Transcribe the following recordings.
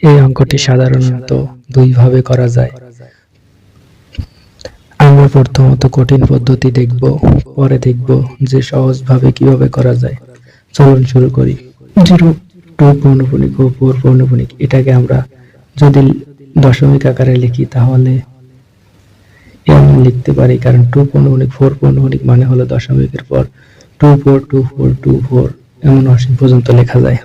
এই অঙ্কটি সাধারণত দুই ভাবে করা যায়। আমরা প্রথমত কঠিন পদ্ধতি দেখব, পরে দেখব যে সহজ ভাবে কিভাবে করা যায়। চলুন শুরু করি। 0, 2 পৌনঃপুনিক ও 4 পৌনঃপুনিক, এটাকে আমরা যদি দশমিক আকারে লিখি তাহলে এমন লিখতে পারি, কারণ 2 পৌনঃপুনিক 4 পৌনঃপুনিক মানে হলো দশমিকের পর 2 4 2 4 2 4 এমন অসীম পর্যন্ত লেখা যায়।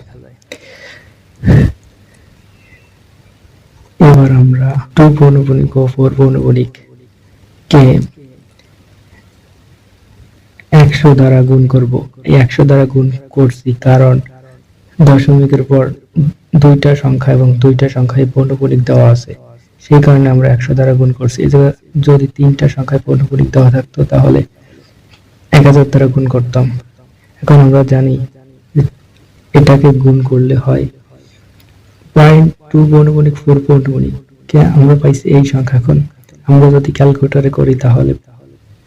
এবার আমরা 2 পৌনঃপুনিক ও 4 পৌনঃপুনিক কে 100 দ্বারা গুণ করব। এই 100 দ্বারা গুণ করছি কারণ দশমিকের পর দুইটা সংখ্যা এবং দুইটা সংখ্যায় পৌনঃপুনিক দেওয়া আছে, সেই কারণে আমরা 100 দ্বারা গুণ করছি। যদি তিনটা সংখ্যায় পৌনঃপুনিক দেওয়া থাকতো তাহলে 1000 দ্বারা গুণ করতাম। এখন আমরা জানি এটাকে গুণ করলে হয় 0.2 পৌনঃপুনিক 4 পৌনঃপুনিক কে আমরা পাইছি এই সংখ্যা। এখন আমরা যদি ক্যালকুলেটরে করি তাহলে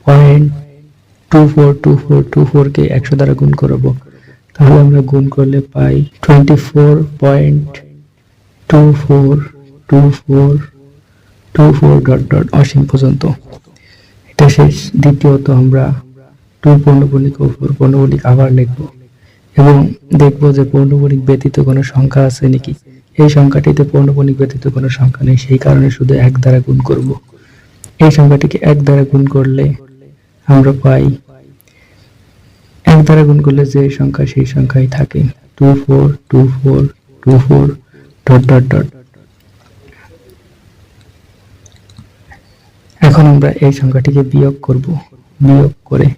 0.242424 কে 100 দ্বারা গুণ করব, তাহলে আমরা গুণ করলে পাই 24.2424 অসীম পর্যন্ত। এটা শেষ। দ্বিতীয়ত আমরা 2 পৌনঃপুনিক ও 4 পৌনঃপুনিক আবার লিখব এবং দেখব যে পৌনঃপুনিক ব্যতীত কোনো সংখ্যা আছে নাকি। এই সংখ্যাটিতে পৌনঃপুনিক ব্যতীত কোনো সংখ্যা নেই, সেই কারণে শুধু 1 দ্বারা গুণ করব। এই সংখ্যাটিকে 1 দ্বারা গুণ করলে আমরা পাই, 1 দ্বারা গুণ করলে যে সংখ্যা সেই সংখ্যাই থাকে, 242424 এখন আমরা এই সংখ্যাটিকে বিয়োগ করব। বিয়োগ করে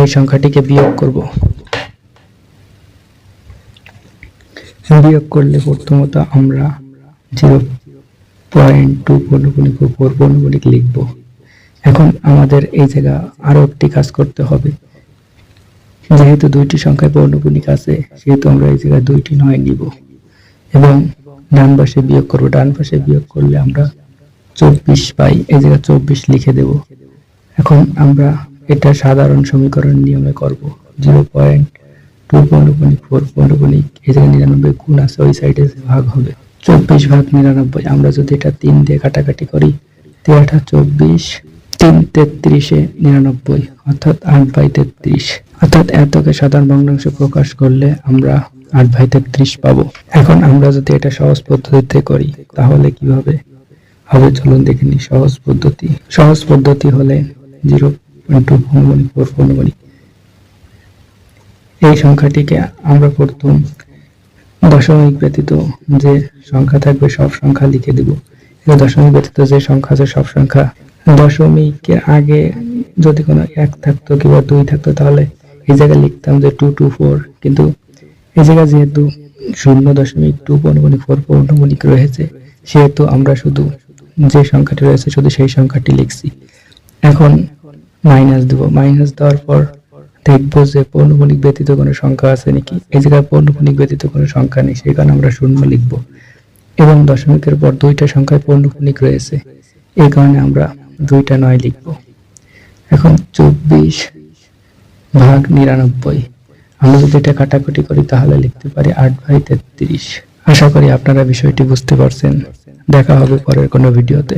এই সংখ্যাটিকে বিয়োগ করব। বিয়োগ করলে প্রথমত আমরা 0.2 পৌনঃপুনিক ও 4 পৌনঃপুনিক লিখব। এখন আমাদের এই জায়গা আরো একটি কাজ করতে হবে। যেহেতু দুইটি সংখ্যায় পৌনঃপুনিক আছে, সেহেতু আমরা এই জায়গায় 2টি 9 নিব এবং ডান পাশে বিয়োগ করব। ডান পাশে বিয়োগ করলে আমরা 24 পাই। এই জায়গায় 24 লিখে দেব। এখন আমরা এটা সাধারণ সমীকরণ নিয়মে করব। 0.2 পৌনঃপুনিক 4 পৌনঃপুনিক, এই জায়গায় 99 গুণ আছে, ওই সাইডে ভাগ হবে 24 ভাগ 99। আমরা যদি এটা 3 দিয়ে কাটাকাটি করি, 3 3 33 99, অর্থাৎ 8/33। অর্থাৎ এতকে সাধারণ ভগ্নাংশে প্রকাশ করলে আমরা 8/33 পাবো। এখন আমরা যদি এটা সহজ পদ্ধতিতে করি তাহলে কিভাবে হবে চলুন দেখে নিই। সহজ পদ্ধতি হলে 0.2 পৌনঃপুনিক 4 পৌনঃপুনিক, এই সংখ্যাটিকে আমরা প্রথম দশমিক ব্যতীত যে সংখ্যা থাকবে সব সংখ্যা লিখে দেব। দশমিক ব্যতীত যে সংখ্যা আছে সব সংখ্যা, দশমিকের আগে যদি কোনো 1 থাকতো কিংবা 2 থাকতো তাহলে এই জায়গায় লিখতাম যে 224, কিন্তু এই জায়গায় যেহেতু 0.2 পৌনঃপুনিক 4 পৌনঃপুনিক রয়েছে, সেহেতু আমরা শুধু যে সংখ্যাটি রয়েছে শুধু সেই সংখ্যাটি লিখছি। এখন মাইনাস দেব। মাইনাস দেওয়ার পর দেখবো যে পৌনঃপুনিক ব্যতীত কোনো সংখ্যা আছে নাকি। এই জায়গায় পৌনঃপুনিক ব্যতীত কোনো সংখ্যা নেই, সেই কারণে আমরা 0 লিখব এবং দশমিকের পর দুইটা সংখ্যায় পৌনঃপুনিক রয়েছে, এই কারণে আমরা 2টা 9 লিখব। এখন 24 ভাগ 99, আমরা যদি এটা কাটাকুটি করি তাহলে লিখতে পারি 8/33। আশা করি আপনারা বিষয়টি বুঝতে পারছেন। দেখা হবে পরের কোনো ভিডিওতে।